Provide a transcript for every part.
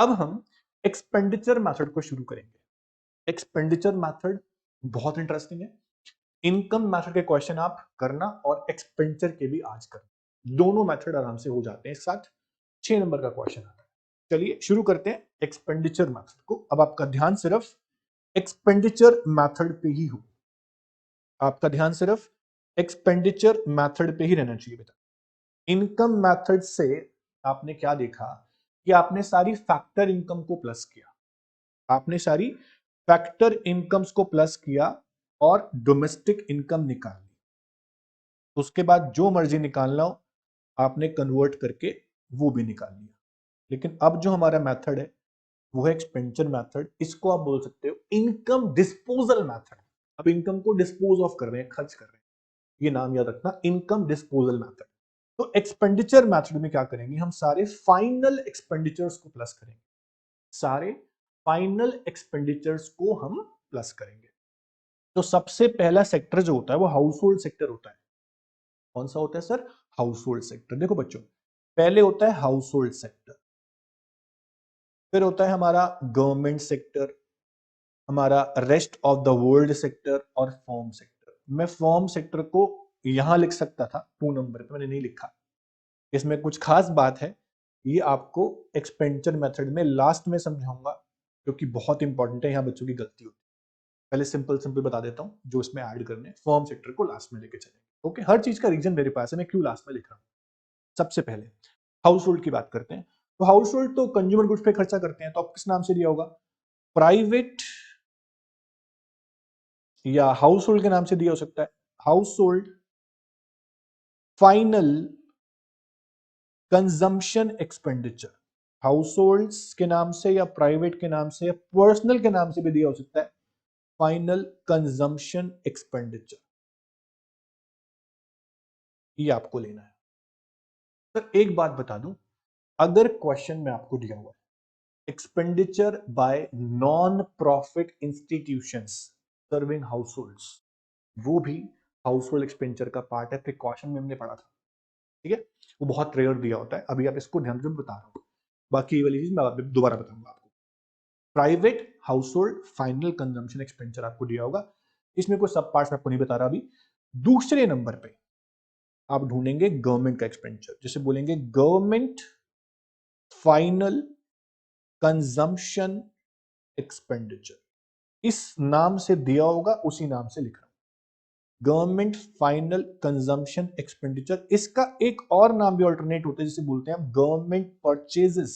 अब हम expenditure method को शुरू करेंगे। एक्सपेंडिचर मेथड बहुत इंटरेस्टिंग है। इनकम मेथड के क्वेश्चन आप करना और एक्सपेंडिचर के भी आज करना, दोनों मेथड आराम से हो जाते हैं साथ। 6 नंबर का क्वेश्चन आता है। चलिए शुरू करते हैं एक्सपेंडिचर मेथड को। अब आपका ध्यान सिर्फ एक्सपेंडिचर मेथड पे ही हो, आपका ध्यान सिर्फ एक्सपेंडिचर मेथड पे ही रहना चाहिए बेटा। इनकम मेथड से आपने क्या देखा कि आपने सारी फैक्टर इनकम को प्लस किया, आपने सारी फैक्टर इनकम्स को प्लस किया और डोमेस्टिक इनकम निकाल ली। उसके बाद जो मर्जी निकालना हो आपने कन्वर्ट करके वो भी निकाल लिया। लेकिन अब जो हमारा मेथड है वो है एक्सपेंडिचर मेथड। इसको आप बोल सकते हो इनकम डिस्पोजल मेथड। अब इनकम को डिस्पोज ऑफ कर रहे हैं, खर्च कर रहे हैं, ये नाम याद रखना, इनकम डिस्पोजल मेथड। तो एक्सपेंडिचर मेथड में क्या करेंगे, हम सारे फाइनल एक्सपेंडिचर्स को प्लस करेंगे, सारे फाइनल एक्सपेंडिचर्स को हम प्लस करेंगे। तो सबसे पहला सेक्टर जो होता है वो हाउस होल्ड सेक्टर होता है। कौन सा होता है सर? House hold sector. देखो बच्चों, पहले होता है हाउस होल्ड सेक्टर, फिर होता है हमारा गवर्नमेंट सेक्टर, हमारा rest of the world sector और फॉर्म सेक्टर। मैं फॉर्म सेक्टर को यहां लिख सकता था 2 नंबर पे, मैंने नहीं लिखा। इसमें कुछ खास बात है, ये आपको एक्सपेंडिचर मेथड में लास्ट में समझाऊंगा, क्योंकि बहुत इंपॉर्टेंट है, यहाँ बच्चों की गलती होती है। पहले सिंपल सिंपल बता देता हूँ जो इसमें ऐड करने, फॉर्म सेक्टर को लास्ट में लेके चलेंगे। ओके, हर चीज का रीजन मेरे पास है, मैं क्यों लास्ट में लिख रहा हूँ। सबसे पहले हाउस होल्ड की बात करते हैं। तो हाउस होल्ड तो कंज्यूमर गुड्स पे खर्चा करते हैं, तो आप किस नाम से दिया होगा? प्राइवेट या हाउस होल्ड के नाम से दिया हो सकता है, house hold final consumption expenditure. House holds के नाम से या प्राइवेट के नाम से या पर्सनल के नाम से भी दिया हो सकता है, फाइनल कंजम्पशन एक्सपेंडिचर, ये आपको लेना है। सर एक बात बता दूं, अगर क्वेश्चन में आपको दिया हुआ है expenditure bye non profit institutions serving house holds, वो भी हाउस होल्ड एक्सपेंडिचर का पार्ट है, प्रिकॉशन में हमने पढ़ा था, ठीक है। वो बहुत रेयर दिया होता है, अभी आप इसको ध्यान से बता रहा हूं, बाकी ये वाली चीज मैं दोबारा बताऊंगा आपको। Private house hold final consumption expenditure आपको दिया होगा, इसमें कोई सब पार्ट्स आपको नहीं बता रहा अभी। दूसरे नंबर पे आप ढूंढेंगे गवर्नमेंट का एक्सपेंडिचर, जैसे बोलेंगे गवर्नमेंट फाइनल कंजम्पशन एक्सपेंडिचर, इस नाम से दिया होगा, उसी नाम से लिख रहा हूं, गवर्नमेंट फाइनल कंजम्पशन एक्सपेंडिचर। इसका एक और नाम भी ऑल्टरनेट होता है, जिसे बोलते हैं government purchases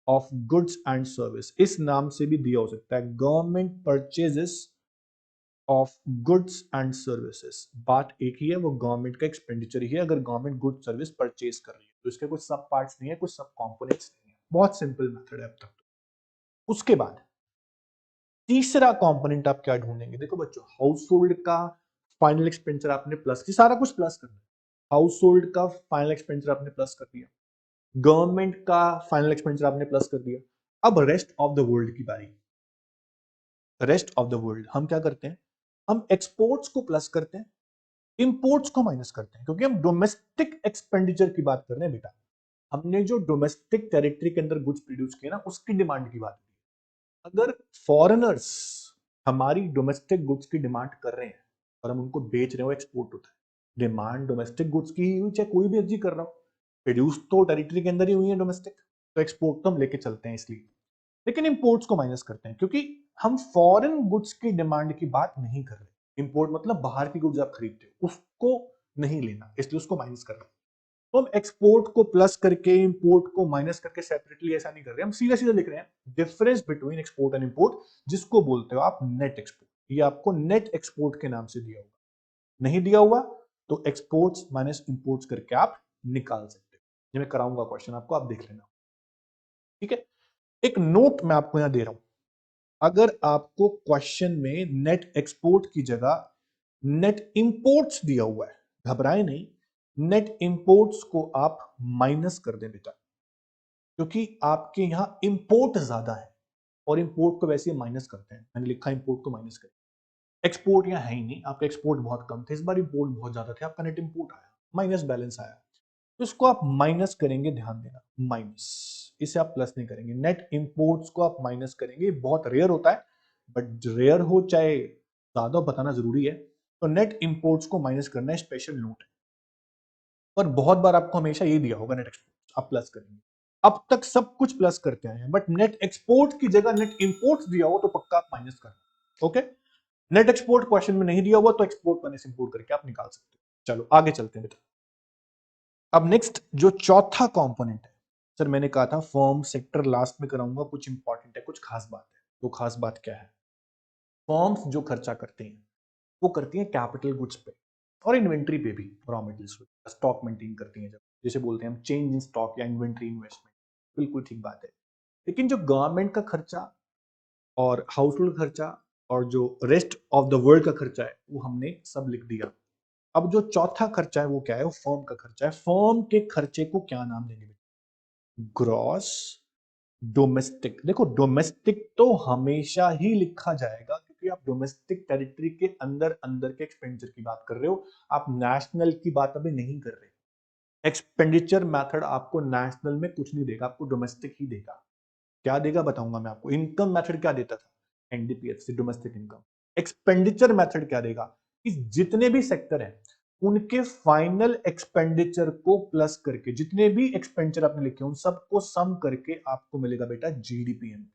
of goods and service, इस नाम से भी दिया हो सकता है, government purchases of goods and services. बात एक ही है, वो गवर्नमेंट का एक्सपेंडिचर ही है अगर गवर्नमेंट गुड्स सर्विस परचेज कर रही है, तो इसके कुछ सब पार्ट्स नहीं है, कुछ सब कंपोनेंट्स नहीं है। बहुत सिंपल मेथड है अब तक तो। उसके बाद तीसरा कंपोनेंट आप क्या ढूंढेंगे? देखो बच्चों, हाउस होल्ड का फाइनल एक्सपेंडिचर आपने प्लस किया, सारा कुछ प्लस करना है। हाउस होल्ड का फाइनल एक्सपेंडिचर आपने प्लस कर दिया, गवर्नमेंट का फाइनल एक्सपेंडिचर आपने प्लस कर दिया। अब रेस्ट ऑफ द वर्ल्ड की बारी। रेस्ट ऑफ द वर्ल्ड हम क्या करते हैं, हम एक्सपोर्ट्स को प्लस करते हैं, इंपोर्ट्स को माइनस करते हैं, क्योंकि हम डोमेस्टिक एक्सपेंडिचर की बात कर रहे हैं बेटा। हमने जो डोमेस्टिक टेरिटरी के अंदर गुड्स प्रोड्यूस किए ना, उसकी डिमांड की बात की। अगर फॉरेनर्स हमारी डोमेस्टिक गुड्स की डिमांड कर रहे हैं और हम उनको बेच रहे हो, एक्सपोर्ट होता है। डिमांड डोमेस्टिक गुड्स की ही हुई, चाहे कोई भी एग्जी कर रहा हो, प्रोड्यूस तो टेरिटरी के अंदर ही हुई है डोमेस्टिक, तो एक्सपोर्ट तो हम लेके चलते हैं इसलिए। लेकिन इंपोर्ट्स को माइनस करते हैं, क्योंकि हम फॉरेन गुड्स की डिमांड की बात नहीं कर रहे। इंपोर्ट मतलब बाहर की गुड्स आप खरीदते हो, उसको नहीं लेना, इसलिए उसको माइनस कर रहे हैं। तो हम एक्सपोर्ट को प्लस करके इंपोर्ट को माइनस करके सेपरेटली ऐसा नहीं कर रहे, हम सीधा सीधा लिख रहे हैं difference between export and import, जिसको बोलते हो आप नेट एक्सपोर्ट। ये आपको नेट एक्सपोर्ट के नाम से दिया होगा, नहीं दिया हुआ तो एक्सपोर्ट्स माइनस इंपोर्ट्स करके आप निकाल सकते हो। ये मैं कराऊंगा क्वेश्चन आपको, आप देख लेना, ठीक है। एक नोट मैं आपको यहां दे रहा हूं, अगर आपको क्वेश्चन में नेट एक्सपोर्ट की जगह नेट इंपोर्ट्स दिया हुआ है, घबराए नहीं, नेट इंपोर्ट्स को आप माइनस कर दें बेटा, क्योंकि आपके यहां इंपोर्ट ज्यादा है और इंपोर्ट को वैसे माइनस करते हैं, मैंने लिखा इंपोर्ट को माइनस करें। एक्सपोर्ट यहां है ही नहीं, आपका एक्सपोर्ट बहुत कम थे, इस बार इंपोर्ट बहुत ज्यादा थे, आपका नेट इंपोर्ट आया, माइनस बैलेंस आया, तो इसको आप माइनस करेंगे, ध्यान देना, माइनस। इसे आप प्लस नहीं करेंगे। नेट इंपोर्ट्स को आप माइनस करेंगे, बहुत रेयर होता है, बट रेयर हो चाहे ज्यादा बताना जरूरी है। तो नेट इंपोर्ट्स को माइनस करना है, स्पेशल नोट है। पर बहुत बार आपको हमेशा ये दिया होगा नेट एक्सपोर्ट्स आप प्लस करेंगे। अब तक सब कुछ प्लस करते आए हैं, बट नेट एक्सपोर्ट की जगह नेट इंपोर्ट्स दिया हो तो पक्का आप माइनस करना। ओके, नेट एक्सपोर्ट क्वेश्चन में नहीं दिया हुआ तो एक्सपोर्ट माइनस इंपोर्ट करके आप निकाल सकते हो। चलो आगे चलते हैं बेटा। अब नेक्स्ट जो चौथा कंपोनेंट है, सर मैंने कहा था फर्म सेक्टर लास्ट में कराऊंगा, कुछ इंपॉर्टेंट है, कुछ खास बात है। तो खास बात क्या है? फर्म्स जो खर्चा करते हैं वो करती हैं कैपिटल गुड्स पे और इन्वेंट्री पे भी, रॉ मटेरियल्स पे स्टॉक मेंटेन करती हैं, जब जैसे बोलते हैं हम चेंज इन स्टॉक या इन्वेंट्री इन्वेस्टमेंट। बिल्कुल ठीक बात है। लेकिन जो गवर्नमेंट का खर्चा और हाउस होल्ड खर्चा और जो रेस्ट ऑफ द वर्ल्ड का खर्चा है वो हमने सब लिख दिया। अब जो चौथा खर्चा है वो क्या है? वो फर्म का खर्चा है। फर्म के खर्चे को क्या नाम देंगे? Gross domestic. देखो डोमेस्टिक तो हमेशा ही लिखा जाएगा क्योंकि आप डोमेस्टिक टेरिटरी के अंदर अंदर के एक्सपेंडिचर की बात कर रहे हो, आप नेशनल की बात अभी नहीं कर रहे। एक्सपेंडिचर मेथड आपको नेशनल में कुछ नहीं देगा, आपको डोमेस्टिक ही देगा। क्या देगा बताऊंगा मैं आपको। इनकम मेथड क्या देता था? एनडीपीएस से डोमेस्टिक इनकम। एक्सपेंडिचर मेथड क्या देगा? कि जितने भी सेक्टर हैं उनके फाइनल एक्सपेंडिचर को प्लस करके, जितने भी एक्सपेंडिचर आपने लिखे उन सबको सम करके आपको मिलेगा बेटा जीडीपीएमपी।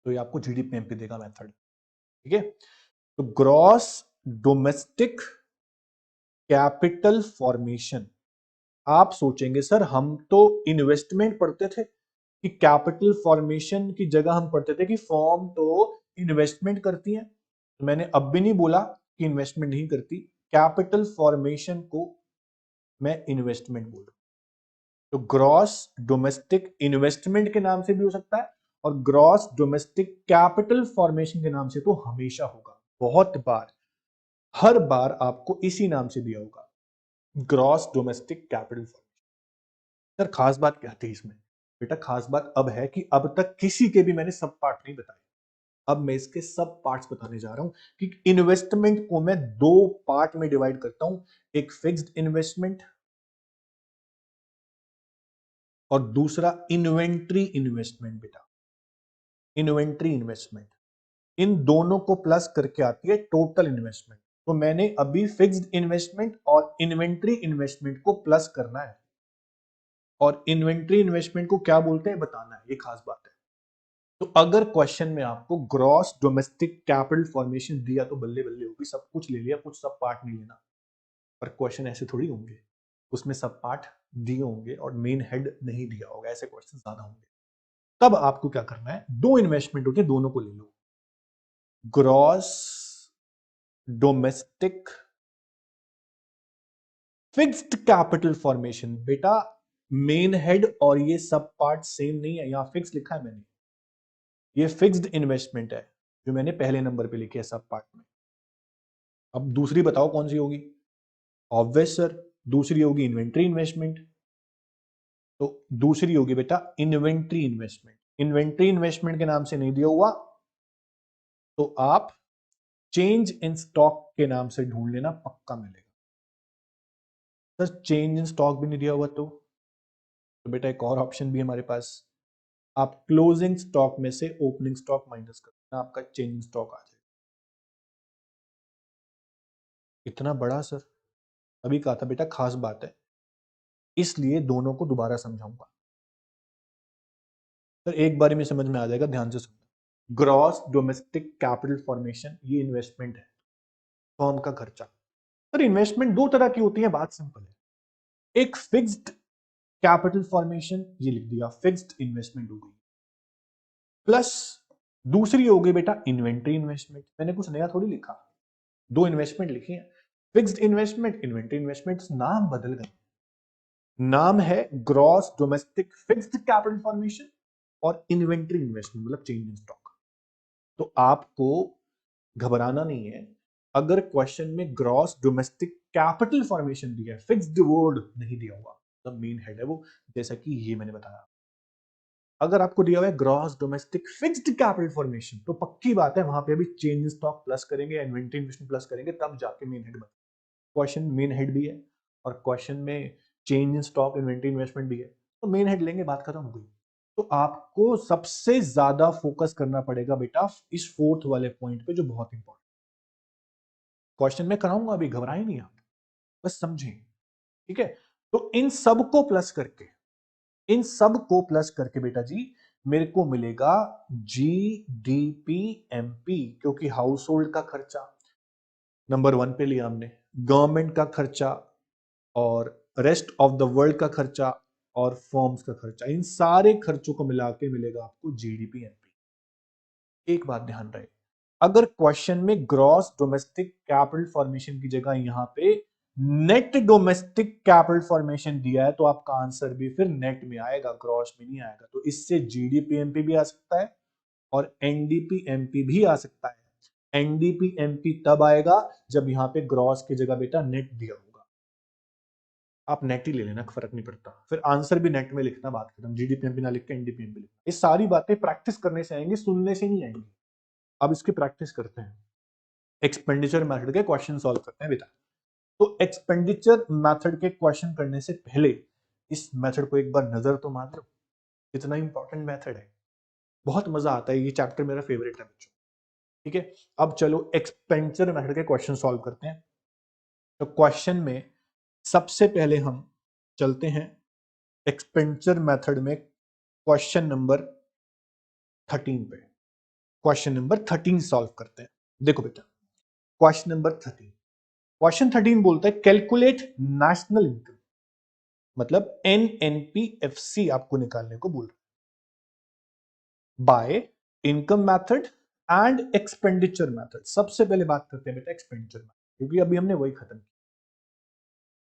तो ये आपको जीडीपीएमपी देगा मेथड। ठीक है, तो ग्रॉस डोमेस्टिक कैपिटल फॉर्मेशन। आप सोचेंगे सर हम तो इन्वेस्टमेंट पढ़ते थे कि कैपिटल फॉर्मेशन की जगह हम पढ़ते थे कि फॉर्म तो इन्वेस्टमेंट करती है। तो मैंने अब भी नहीं बोला कि इन्वेस्टमेंट नहीं करती, कैपिटल फॉर्मेशन को मैं इन्वेस्टमेंट बोल रहा हूं। तो ग्रॉस डोमेस्टिक इन्वेस्टमेंट के नाम से भी हो सकता है और ग्रॉस डोमेस्टिक कैपिटल फॉर्मेशन के नाम से तो हमेशा होगा। बहुत बार, हर बार आपको इसी नाम से दिया होगा, gross domestic capital formation. Sir खास बात क्या थी इसमें? बेटा खास बात अब है कि अब तक किसी के भी मैंने सब पार्ट नहीं बताए, अब मैं इसके सब पार्ट्स बताने जा रहा हूं कि इन्वेस्टमेंट को मैं दो पार्ट में डिवाइड करता हूं, एक फिक्स्ड इन्वेस्टमेंट और दूसरा इन्वेंट्री इन्वेस्टमेंट। बेटा इन्वेंट्री इन्वेस्टमेंट, इन दोनों को प्लस करके आती है टोटल इन्वेस्टमेंट। तो मैंने अभी फिक्स्ड इन्वेस्टमेंट और इन्वेंट्री इन्वेस्टमेंट को प्लस करना है और इन्वेंट्री इन्वेस्टमेंट को क्या बोलते हैं बताना है, ये खास बात है। तो अगर क्वेश्चन में आपको ग्रॉस डोमेस्टिक कैपिटल फॉर्मेशन दिया तो बल्ले बल्ले होगी, सब कुछ ले लिया, कुछ सब पार्ट नहीं लेना। पर क्वेश्चन ऐसे थोड़ी होंगे, उसमें सब पार्ट दिए होंगे और मेन हेड नहीं दिया होगा, ऐसे क्वेश्चन ज्यादा होंगे। तब आपको क्या करना है, दो इन्वेस्टमेंट होती है, दोनों को ले लो। Gross domestic fixed capital formation. बेटा मेन हेड और ये सब पार्ट सेम नहीं है, यहां फिक्स लिखा है मैंने, ये फिक्स्ड इन्वेस्टमेंट है जो मैंने पहले नंबर पे लिखी है सब पार्ट में। अब दूसरी बताओ कौन सी होगी? ऑब्वियस सर, दूसरी होगी इन्वेंट्री इन्वेस्टमेंट। तो दूसरी होगी बेटा इन्वेंट्री इन्वेस्टमेंट। इन्वेंट्री इन्वेस्टमेंट के नाम से नहीं दिया हुआ तो आप चेंज इन स्टॉक के नाम से ढूंढ लेना, पक्का मिलेगा। सर चेंज इन स्टॉक भी नहीं दिया हुआ तो बेटा एक और ऑप्शन भी है हमारे पास, आप क्लोजिंग स्टॉक में से ओपनिंग स्टॉक माइनस कर देना, आपका चेंज इन स्टॉक आ जाएगा। इतना बड़ा सर? अभी कहा था बेटा खास बात है, इसलिए दोनों को दोबारा समझाऊंगा। सर एक बार में समझ में आ जाएगा, ध्यान से सुनना। ग्रॉस डोमेस्टिक कैपिटल फॉर्मेशन ये इन्वेस्टमेंट है, फर्म का खर्चा। सर इन्वेस्टमेंट दो तरह की होती है, बात सिंपल है। एक फिक्स्ड कैपिटल फॉर्मेशन, ये लिख दिया फिक्स्ड इन्वेस्टमेंट हो गई, प्लस दूसरी हो गई बेटा इन्वेंट्री इन्वेस्टमेंट। मैंने कुछ नया थोड़ी लिखा, दो इन्वेस्टमेंट लिखी है, फिक्स्ड इन्वेस्टमेंट इन्वेंट्री इन्वेस्टमेंट, नाम बदल गए। नाम है gross domestic fixed capital formation और इन्वेंट्री इन्वेस्टमेंट, मतलब चेंज इन स्टॉक। तो आपको घबराना नहीं है, अगर क्वेश्चन में ग्रॉस डोमेस्टिक कैपिटल फॉर्मेशन दिया है, फिक्स्ड वर्ड नहीं दिया हुआ, मतलब मेन हेड है वो, जैसा कि ये मैंने बताया। अगर आपको दिया हुआ है gross domestic fixed capital formation तो पक्की बात है वहां पे अभी चेंज इन स्टॉक प्लस करेंगे, इन्वेंट्री इन्वेस्टमेंट प्लस करेंगे, तब जाके मेन हेड बने। क्वेश्चन मेन हेड भी है और क्वेश्चन में change in stock inventory investment भी है, तो मेन हेड लेंगे, बात खत्म हो गई। तो आपको सबसे ज्यादा फोकस करना पड़ेगा बेटा इस फोर्थ वाले पॉइंट पे, जो बहुत इंपॉर्टेंट क्वेश्चन में कराऊंगा, अभी घबराए नहीं आप, बस समझें, ठीक है। तो इन सब को प्लस करके, इन सब को प्लस करके बेटा जी मेरे को मिलेगा GDP-MP, क्योंकि हाउस होल्ड का खर्चा नंबर 1 पे लिया हमने, गवर्नमेंट का खर्चा और रेस्ट ऑफ द वर्ल्ड का खर्चा और फर्म्स का खर्चा, इन सारे खर्चों को मिला के मिलेगा आपको GDP-MP। एक बात ध्यान रहे, अगर क्वेश्चन में ग्रॉस डोमेस्टिक कैपिटल फॉर्मेशन की जगह यहां पे नेट डोमेस्टिक कैपिटल फॉर्मेशन दिया है, तो आपका आंसर भी फिर नेट में आएगा, ग्रॉस में नहीं आएगा। तो इससे GDP-MP भी आ सकता है और NDP-MP भी आ सकता है। NDP-MP तब आएगा जब यहां पे ग्रॉस की जगह बेटा नेट दिया होगा। आप नेट ही ले लेना, फर्क नहीं पड़ता, फिर आंसर भी नेट में लिखना, बात खत्म। GDP-MP ना लिख के NDP-MP लिखना। ये सारी बातें प्रैक्टिस करने से आएंगी, सुनने से नहीं आएंगी। अब इसकी प्रैक्टिस करते हैं, एक्सपेंडिचर मेथड के क्वेश्चन सॉल्व करते हैं बेटा। तो एक्सपेंडिचर मेथड के क्वेश्चन करने से पहले इस मेथड को एक बार नजर तो मार लो, कितना इंपॉर्टेंट मेथड है, बहुत मजा आता है, ये चैप्टर मेरा फेवरेट है बच्चों, ठीक है। अब चलो एक्सपेंडिचर मेथड के क्वेश्चन सॉल्व करते हैं। तो क्वेश्चन में सबसे पहले हम चलते हैं एक्सपेंडिचर मेथड में क्वेश्चन नंबर 13 पे, क्वेश्चन नंबर 13 सॉल्व करते हैं। देखो बेटा क्वेश्चन नंबर 13, क्वेश्चन 13 बोलता है कैलकुलेट नेशनल इनकम, मतलब NNPFC आपको निकालने को बोल रहा है, by income method and expenditure method. सबसे पहले बात करते हैं बेटा एक्सपेंडिचर मेथड, क्योंकि अभी हमने वही खत्म किया।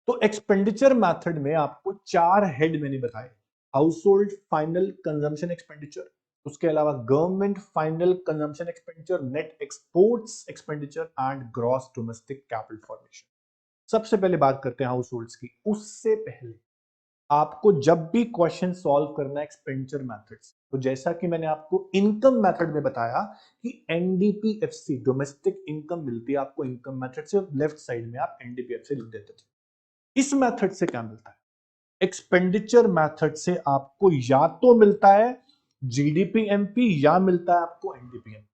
तो एक्सपेंडिचर मेथड में आपको 4 हेड मैंने बताए, house hold final consumption expenditure, उसके अलावा government final consumption expenditure, net exports expenditure and gross domestic capital formation. सबसे पहले बात करते हैं हाउस होल्ड्स की। उससे पहले आपको जब भी क्वेश्चन सॉल्व करना है एक्सपेंडिचर मेथड्स, तो जैसा कि मैंने आपको इनकम मेथड में बताया कि NDP-FC डोमेस्टिक इनकम मिलती है आपको इनकम मेथड से, लेफ्ट साइड में आप NDP-FC लिख देते थे। इस मेथड से क्या मिलता है, एक्सपेंडिचर मेथड से आपको या तो मिलता है GDP-MP या मिलता है आपको NDP-MP,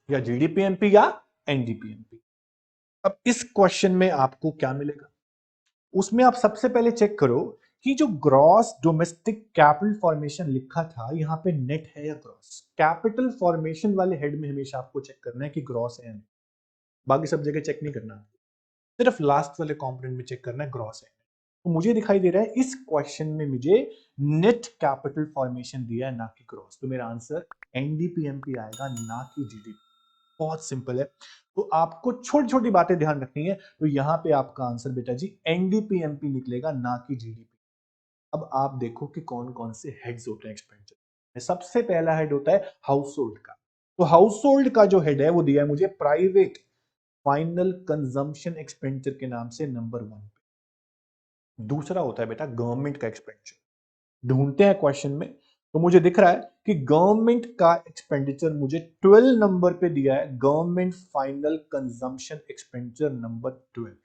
या GDP-MP या NDP-MP। अब इस क्वेश्चन में आपको क्या मिलेगा, उसमें आप सबसे पहले चेक करो कि जो ग्रॉस डोमेस्टिक कैपिटल फॉर्मेशन लिखा था यहां पे नेट है या ग्रॉस। कैपिटल फॉर्मेशन वाले हेड में हमेशा आपको चेक करना है कि ग्रॉस है या नहीं, बाकी सब जगह चेक नहीं करना, सिर्फ लास्ट वाले कंपोनेंट में चेक करना है ग्रॉस है। तो मुझे दिखाई दे रहा है इस क्वेश्चन में मुझे नेट कैपिटल फॉर्मेशन दिया है, ना कि ग्रॉस, तो मेरा आंसर NDP-MP आएगा, ना कि GDP। बहुत सिंपल है। तो आपको छोटी छोटी बातें ध्यान रखनी है। तो यहां पे आपका आंसर बेटा जी NDP-MP निकलेगा, ना कि GDP। अब आप देखो कि कौन कौन से हेड्स होते हैं एक्सपेंडिचर। सबसे पहला हेड होता है हाउस होल्ड का। तो हाउस होल्ड का जो हेड है वो दिया है मुझे प्राइवेट फाइनल कंजम्पशन एक्सपेंडिचर के नाम से नंबर 1 पे। दूसरा होता है बेटा गवर्नमेंट का एक्सपेंडिचर। ढूंढते हैं क्वेश्चन में, तो मुझे दिख रहा है कि गवर्नमेंट का एक्सपेंडिचर मुझे 12 नंबर पे दिया है, government final consumption expenditure number 12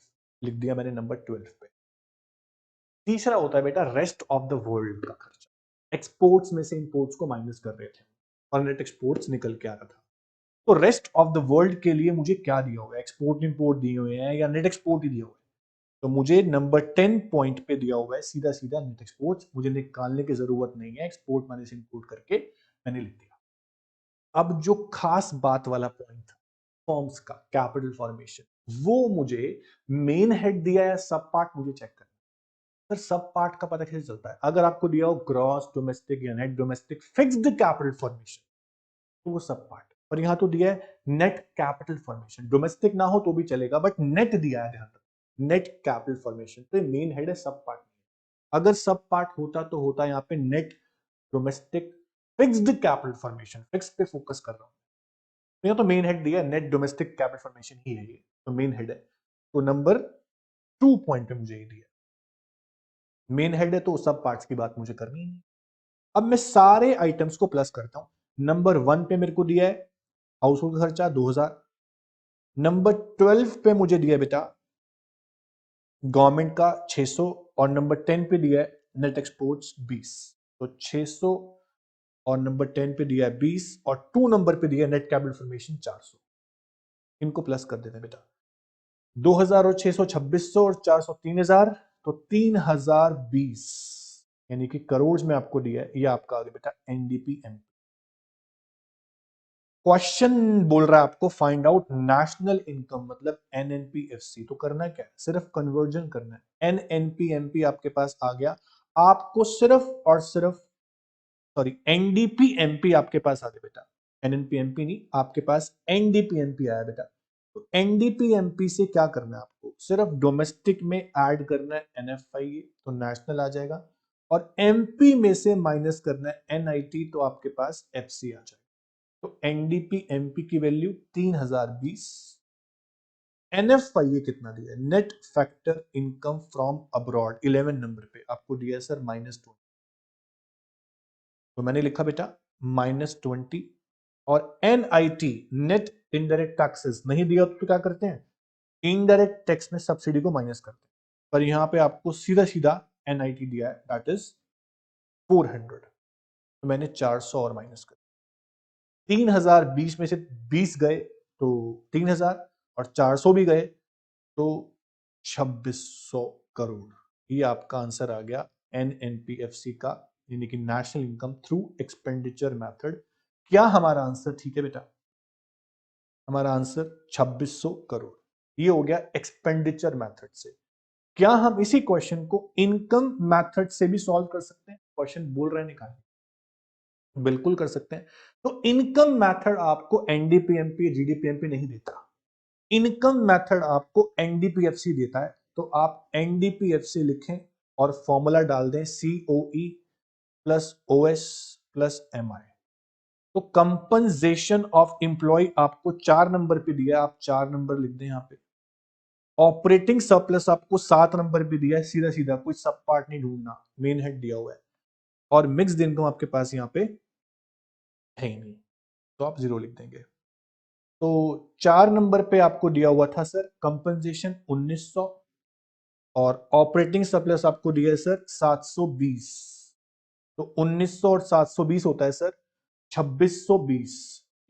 लिख दिया मैंने, नंबर 12 पे। तीसरा होता है बेटा रेस्ट ऑफ द वर्ल्ड का खर्चा। एक्सपोर्ट्स में से इंपोर्ट्स को माइनस कर रहे थे और नेट एक्सपोर्ट्स निकल के आ रहा था। तो रेस्ट ऑफ द वर्ल्ड के लिए मुझे क्या दिया हुआ है, एक्सपोर्ट इंपोर्ट दिए हुए हैं या नेट एक्सपोर्ट ही दिया हुआ है। तो मुझे नंबर 10 पॉइंट पे दिया हुआ है सीधा सीधा नेट एक्सपोर्ट्स, मुझे निकालने की जरूरत नहीं है, एक्सपोर्ट माइनस इंपोर्ट करके मैंने लिख दिया। अब जो खास बात वाला पॉइंट था फॉर्म्स का कैपिटल फॉर्मेशन, वो मुझे मेन हेड दिया है, सब पार्ट मुझे चेक करना है। सर सब पार्ट का पता कैसे चलता है, अगर आपको दिया हो ग्रॉस डोमेस्टिक या net domestic fixed capital formation तो वो सब पार्ट, और यहां तो दिया है नेट कैपिटल फॉर्मेशन, डोमेस्टिक ना हो तो भी चलेगा बट नेट दिया है, ध्यान रखो नेट कैपिटल फॉर्मेशन, तो मेन हेड है, सब पार्ट। अगर सब पार्ट होता तो होता यहाँ पे net domestic fixed capital formation, fix पे फोकस कर रहा हूं। तो यहाँ तो मेन हेड दिया है, नेट डोमेस्टिक कैपिटल फॉर्मेशन ही है ये, तो मेन हेड है। तो नंबर 2 पॉइंट पे मुझे ये दिया, मेन हेड है तो सब पार्ट्स की बात मुझे करनी ही नहीं। अब मैं सारे आइटम्स को प्लस करता हूं। नंबर 1 पे मेरे को दिया है हाउस होल्ड खर्चा 2000, नंबर 12 पे मुझे दिया बेटा गवर्नमेंट का 600, और नंबर 10 पे दिया है नेट एक्सपोर्ट्स 20, तो 600 और नंबर 10 पे दिया है 20 और 2 नंबर पे दिया है नेट कैपिटल फॉर्मेशन 400। इनको प्लस कर देते हैं बेटा, 2000 और 600 2600 और 400 3000, तो 3020 यानी कि करोड़ में आपको दिया है, ये आपका आगे बेटा एनडीपीएम। क्वेश्चन बोल रहा है आपको फाइंड आउट नेशनल इनकम मतलब एनएनपीएफसी, तो करना क्या है, सिर्फ कन्वर्जन करना है। एनएनपीएमपी आपके पास आ गया, आपको सिर्फ और सिर्फ सॉरी एनडीपीएमपी आपके पास आ गया बेटा, एनएनपीएमपी नहीं, आपके पास एनडीपीएमपी आया बेटा। तो एनडीपीएमपी से क्या करना है आपको, सिर्फ डोमेस्टिक में ऐड करना है एनएफआई, तो नेशनल आ जाएगा, और एमपी में से माइनस करना है एनआईटी, तो आपके पास एफसी आ जाएगा। तो एनडीपी एमपी की वैल्यू 3020, एनएफआई कितना दिया है, net factor income from abroad 11 number पे आपको दिया है सर -20, तो मैंने लिखा बेटा -20, और एनआईटी नेट इनडायरेक्ट टैक्सेस नहीं दिया तो क्या करते हैं, इनडायरेक्ट टैक्स में सब्सिडी को माइनस करते हैं, पर यहां पे आपको सीधा सीधा एनआईटी दिया है दैट इज 400, तो मैंने 400 और माइनस कर, 3020 में से 20 गए तो 3000 और 400 भी गए तो 2600 करोड़, ये आपका आंसर आ गया एनएनपीएफसी का, यानी कि national income through expenditure method. क्या हमारा आंसर ठीक है बेटा, हमारा आंसर 2600 करोड़, ये हो गया एक्सपेंडिचर मेथड से। क्या हम इसी क्वेश्चन को इनकम मेथड से भी सॉल्व कर सकते हैं, क्वेश्चन बोल रहे हैं निकालने, बिल्कुल कर सकते हैं। तो इनकम मेथड आपको एनडीपीएमपी जीडीपीएमपी नहीं देता, इनकम मेथड आपको एनडीपीएफसी देता है, तो आप एनडीपीएफसी लिखें और फॉर्मूला डाल दें COE plus OS plus MI. तो कंपनसेशन ऑफ एम्प्लॉय आपको 4 नंबर पे दिया, आप 4 नंबर लिख दें यहां पे। ऑपरेटिंग सरप्लस आपको 7 नंबर पे दिया है, सीधा सीधा कोई सब पार्ट नहीं ढूंढना, मेन हेड दिया हुआ है, और मिक्स्ड इनकम आपके पास यहाँ पे है ही नहीं, तो आप 0 लिख देंगे। तो 4 नंबर पे आपको दिया हुआ था सर कंपनसेशन 1900, और ऑपरेटिंग सरप्लस आपको दिया है सर 720, तो 1900 और 720 होता है सर 2620,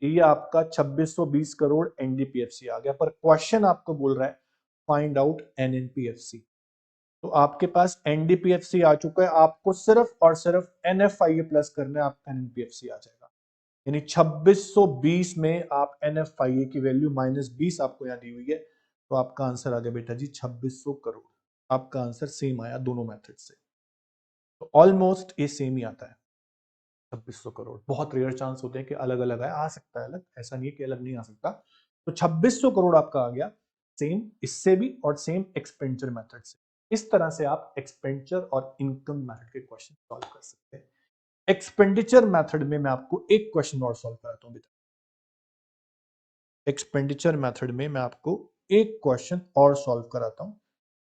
ये आपका 2620 करोड़ एनडीपीएफसी आ गया। पर क्वेश्चन आपको बोल रहा है फाइंड आउट एनएनपीएफसी, तो आपके पास एनडीपीएफसी आ चुका है, आपको सिर्फ और सिर्फ एनएफआईए प्लस करना है, आपका एनएनपीएफसी आ जाएगा। यानी 2620 में आप एनएफआईए की वैल्यू -20 आपको यहाँ दी हुई है, तो आपका आंसर आ गया बेटा जी 2600 करोड़। आपका आंसर सेम आया दोनों मेथड से, तो ऑलमोस्ट ये सेम ही आता है 2600 करोड़। बहुत रेयर चांस होते हैं कि अलग अलग आए, आ सकता है अलग, ऐसा नहीं है कि अलग नहीं आ सकता। तो 2600 करोड़ आपका आ गया सेम इससे भी और सेम एक्सपेंडिचर मेथड से। इस तरह से आप एक्सपेंडिचर और इनकम मेथड के क्वेश्चन सॉल्व कर सकते हैं। एक्सपेंडिचर मेथड में मैं आपको एक क्वेश्चन और सॉल्व कराता हूं बेटा, एक्सपेंडिचर मेथड में मैं आपको एक क्वेश्चन और सॉल्व कराता हूं,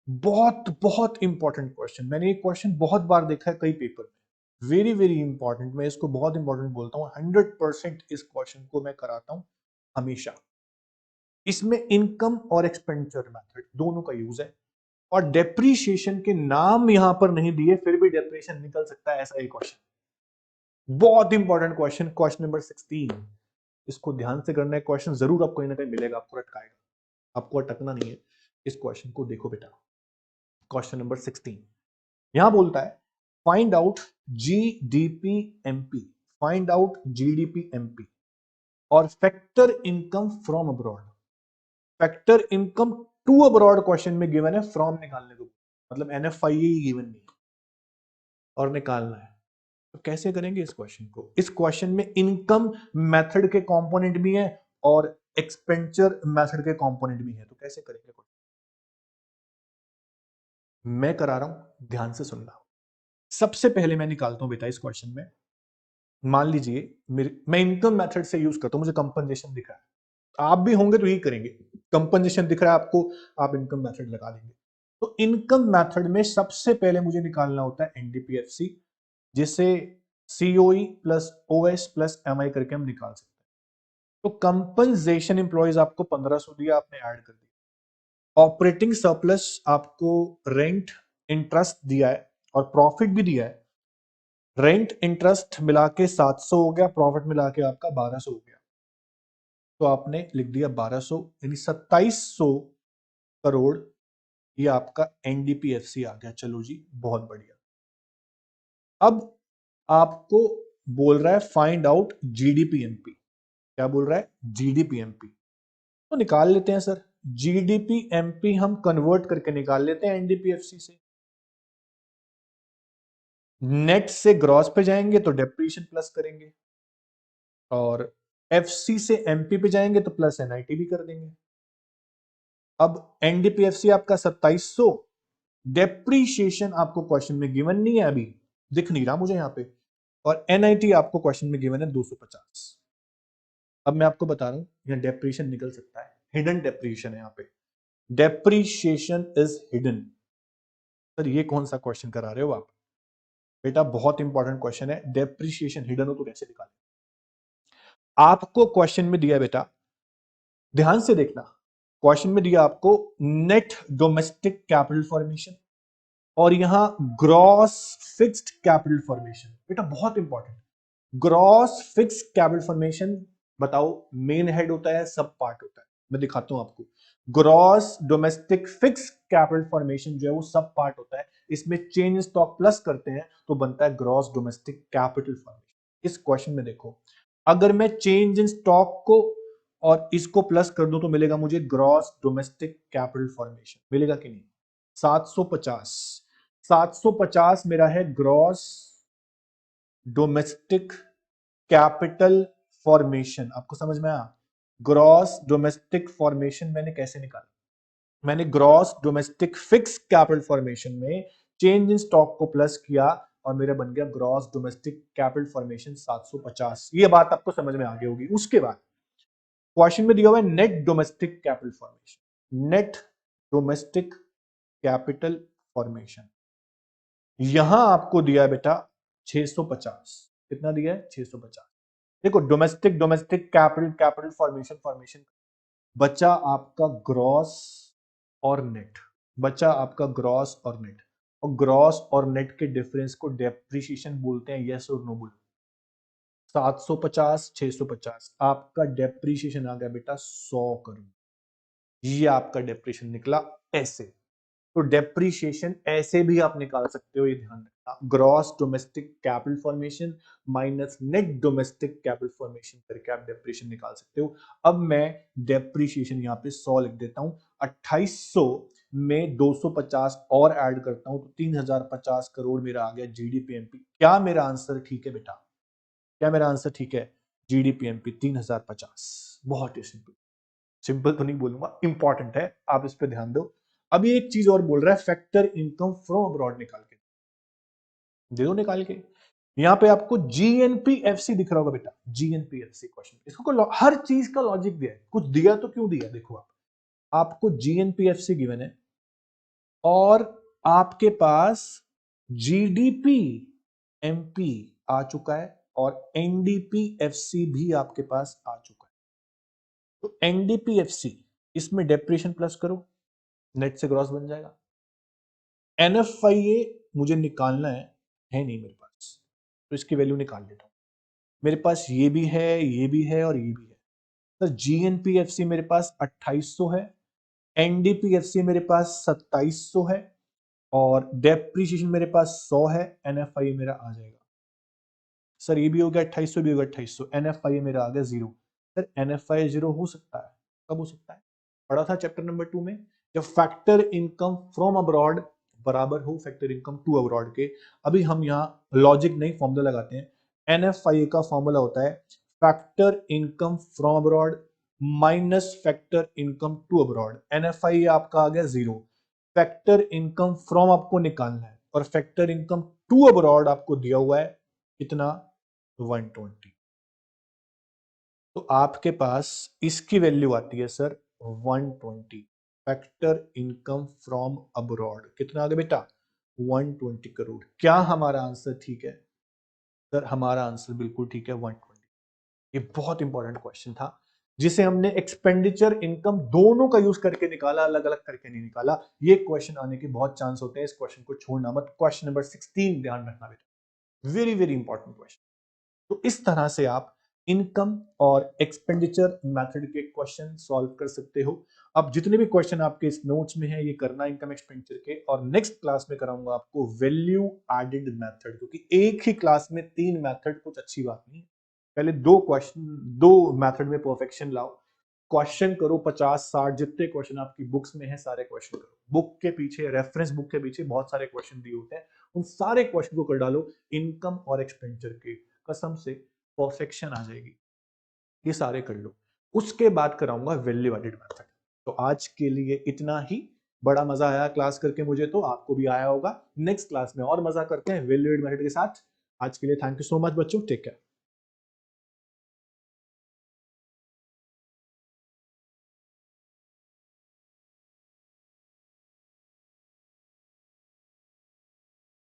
बहुत बहुत इंपॉर्टेंट क्वेश्चन, मैंने ये क्वेश्चन बहुत बार देखा है कई पेपर में, वेरी वेरी इंपॉर्टेंट, मैं इसको बहुत इंपॉर्टेंट बोलता हूँ, 100% इस क्वेश्चन को मैं कराता हूं हमेशा। इसमें इनकम और एक्सपेंडिचर मेथड दोनों का यूज है, और डेप्रीशिएशन के नाम यहां पर नहीं दिए, फिर भी डेप्रीशिएशन निकल सकता है, ऐसा एक क्वेश्चन, बहुत इंपॉर्टेंट क्वेश्चन, क्वेश्चन नंबर 16, इसको ध्यान से करना है, क्वेश्चन जरूर आपको कहीं ना कहीं मिलेगा, आपको अटकाएगा, आपको अटकना नहीं है। इस क्वेश्चन को देखो बेटा, क्वेश्चन नंबर 16 यहां बोलता है find out GDP MP, find out GDP MP और factor income from abroad. Factor income to abroad question में गिवन है, फ्रॉम निकालने को, मतलब एनएफआईए गिवन नहीं और निकालना है। तो कैसे करेंगे इस क्वेश्चन को, इस क्वेश्चन में इनकम मेथड के कंपोनेंट भी है और एक्सपेंडिचर मेथड के कंपोनेंट भी है, तो कैसे करेंगे, मैं करा रहा हूं, ध्यान से सुनना। सबसे पहले मैं निकालता हूं बेटा इस क्वेश्चन में, मान लीजिए मैं इनकम मेथड से यूज करता हूं, मुझे कंपनसेशन दिख रहा है, आप भी होंगे तो यही करेंगे, कंपनसेशन दिख रहा है आपको, आप इनकम मेथड लगा देंगे। तो इनकम मेथड में सबसे पहले मुझे निकालना होता है एनडीपीएफसी, जिसे COE plus OS plus MI करके हम निकाल सकते हैं। तो कंपनसेशन एम्प्लॉयज आपको 1500 दिया, आपने ऐड कर दिया, ऑपरेटिंग सरप्लस आपको रेंट इंटरेस्ट दिया है और प्रॉफिट भी दिया है, रेंट इंटरेस्ट मिला के 700 हो गया, प्रॉफिट मिला के आपका 1200 हो गया, तो आपने लिख दिया 1200, यानी 2700 करोड़ ये आपका एनडीपीएफसी आ गया। चलो जी, बहुत बढ़िया। अब आपको बोल रहा है फाइंड आउट जीडीपीएमपी। क्या बोल रहा है? जीडीपीएमपी। तो निकाल लेते हैं सर, जीडीपीएमपी हम कन्वर्ट करके निकाल लेते हैं एनडीपीएफसी से। नेट से ग्रॉस पे जाएंगे तो डेप्रीशिएशन प्लस करेंगे, और एफसी से एमपी पे जाएंगे तो प्लस एनआईटी भी कर देंगे। अब एनडीपीएफसी आपका 2700, डेप्रीशिएशन आपको क्वेश्चन में गिवन नहीं है, अभी दिख नहीं रहा मुझे यहां पे, और एनआईटी आपको क्वेश्चन में गिवन है 250। अब मैं आपको बता रहा हूं, यहां डेप्रीशिएशन निकल सकता है, हिडन डेप्रीशिएशन है यहां पे, डेप्रीशिएशन इज हिडन। सर ये कौन सा क्वेश्चन करा रहे हो आप बेटा? बहुत इंपॉर्टेंट क्वेश्चन है, डेप्रीशिएशन हिडन हो तो कैसे निकालें? आपको क्वेश्चन में दिया बेटा, ध्यान से देखना, क्वेश्चन में दिया आपको नेट डोमेस्टिक कैपिटल फॉर्मेशन और यहां ग्रॉस फिक्स्ड कैपिटल फॉर्मेशन। बेटा बहुत important, gross fixed capital formation बताओ मेन हेड होता है, सब पार्ट होता है? मैं दिखाता हूं आपको, gross domestic fix capital formation जो है वो सब पार्ट होता है, इसमें चेंज इन स्टॉक प्लस करते हैं तो बनता है ग्रॉस डोमेस्टिक कैपिटल फॉर्मेशन। इस क्वेश्चन में देखो, अगर मैं चेंज इन स्टॉक को और इसको प्लस कर दूं तो मिलेगा मुझे ग्रॉस डोमेस्टिक कैपिटल फॉर्मेशन, मिलेगा कि नहीं? 750, 750 मेरा है ग्रॉस डोमेस्टिक कैपिटल फॉर्मेशन। आपको समझ में आया? ग्रॉस डोमेस्टिक फॉर्मेशन मैंने कैसे निकाला? मैंने gross domestic fix capital formation में चेंज इन स्टॉक को प्लस किया और मेरा बन गया ग्रॉस डोमेस्टिक कैपिटल फॉर्मेशन 750। ये बात आपको समझ में आ गई होगी। उसके बाद क्वेश्चन में दिया हुआ है net domestic capital formation, net domestic capital formation यहां आपको दिया है बेटा 650। कितना दिया है? 650। देखो domestic domestic capital capital formation formation, बचा आपका ग्रॉस और नेट, बचा आपका ग्रॉस और नेट, और ग्रॉस और नेट के डिफरेंस को डेप्रिसिएशन बोलते हैं, यस और नो बोलो। 750 650 आपका डेप्रिसिएशन आ गया बेटा 100 करोड़, ये आपका डेप्रिसिएशन निकला ऐसे। तो डेप्रीशिएशन ऐसे भी आप निकाल सकते हो, ये ध्यान रखना, gross domestic capital formation minus net domestic capital formation करके आप डेप्रीशिएशन निकाल सकते हो। अब मैं डेप्रीशिएशन यहाँ पे 100 लिख देता हूं, 2800 में 250 और ऐड करता हूं तो 3050 करोड़ मेरा आ गया जीडीपीएमपी। क्या मेरा आंसर ठीक है बेटा? क्या मेरा आंसर ठीक है? जीडीपीएमपी 3050। बहुत ही सिंपल, सिंपल तो नहीं बोलूंगा, इंपॉर्टेंट है, आप इस पे ध्यान दो। अभी एक चीज और बोल रहा है, फैक्टर इनकम फ्रॉम अब्रॉड निकाल के दे दो, निकाल के। यहां पे आपको जीएनपीएफसी दिख रहा होगा बेटा, जीएनपीएफसी क्वेश्चन, इसको हर चीज का लॉजिक दिया है, कुछ दिया तो क्यों दिया? देखो आप, आपको जीएनपीएफसी गिवन है और आपके पास जीडीपी एमपी आ चुका है और एनडीपीएफसी भी आपके पास आ चुका है। तो एनडीपीएफसी, इसमें डेप्रिसिएशन प्लस करो, नेट से ग्रॉस बन जाएगा। एनएफआईए मुझे निकालना है नहीं मेरे पास, तो इसकी वैल्यू निकाल लेता हूं। मेरे पास ये भी है, ये भी है और ये भी है। तो जीएनपीएफसी मेरे पास 2800 है, एनडीपीएफसी मेरे पास 2700 है और डेप्रीशिएशन मेरे पास 100 है। एनएफआईए मेरा आ जाएगा, सर ये भी हो गया 2800, भी हो गया 2800, एनएफआईए मेरा आ गया 0। सर एनएफआईए 0 हो सकता है, कब हो सकता है? पढ़ा था चैप्टर नंबर 2 में, जब फैक्टर इनकम फ्रॉम अब्रॉड बराबर हो फैक्टर इनकम टू अब्रॉड के। अभी हम यहाँ लॉजिक नहीं फॉर्मूला लगाते हैं, एनएफआईए का फॉर्मूला होता है factor income from abroad minus factor income to abroad. NFIA आपका आ गया 0, फैक्टर इनकम फ्रॉम आपको निकालना है और फैक्टर इनकम टू अब्रॉड आपको दिया हुआ है कितना? 120। तो आपके पास इसकी वैल्यू आती है sir 120, factor income from abroad कितना आ गया बेटा? 120 करोड़। क्या हमारा आंसर ठीक है? सर हमारा आंसर बिल्कुल ठीक है, 120। ये बहुत इंपॉर्टेंट क्वेश्चन था, जिसे हमने एक्सपेंडिचर इनकम दोनों का यूज करके निकाला, अलग अलग करके नहीं निकाला। ये क्वेश्चन आने के बहुत चांस होते हैं, इस क्वेश्चन को छोड़ना मत। क्वेश्चन नंबर 16 ध्यान रखना बेटा, वेरी वेरी इंपॉर्टेंट क्वेश्चन। तो इस तरह से आप इनकम और एक्सपेंडिचर मेथड के क्वेश्चन सॉल्व कर सकते हो। अब जितने भी क्वेश्चन आपके इस नोट्स में है, ये करना इनकम एक्सपेंडिचर के, और नेक्स्ट क्लास में कराऊंगा आपको वैल्यू एडेड मेथड, क्योंकि एक ही क्लास में 3 मेथड कुछ अच्छी बात नहीं। पहले 2 क्वेश्चन, 2 मेथड में परफेक्शन लाओ, क्वेश्चन करो 50-60 जितने क्वेश्चन आपकी बुक्स में है सारे क्वेश्चन करो। बुक के पीछे, रेफरेंस बुक के पीछे बहुत सारे क्वेश्चन दिए होते हैं, उन सारे क्वेश्चन को कर डालो इनकम और एक्सपेंडिचर के, कसम से परफेक्शन आ जाएगी। ये सारे कर लो, उसके बाद कराऊंगा वैल्यू एडेड मेथड। तो आज के लिए इतना ही। बड़ा मजा आया क्लास करके मुझे, तो आपको भी आया होगा। नेक्स्ट क्लास में और मजा करते हैं वैल्यू एडेड मेथड के साथ। आज के लिए थैंक यू सो मच बच्चों, टेक केयर।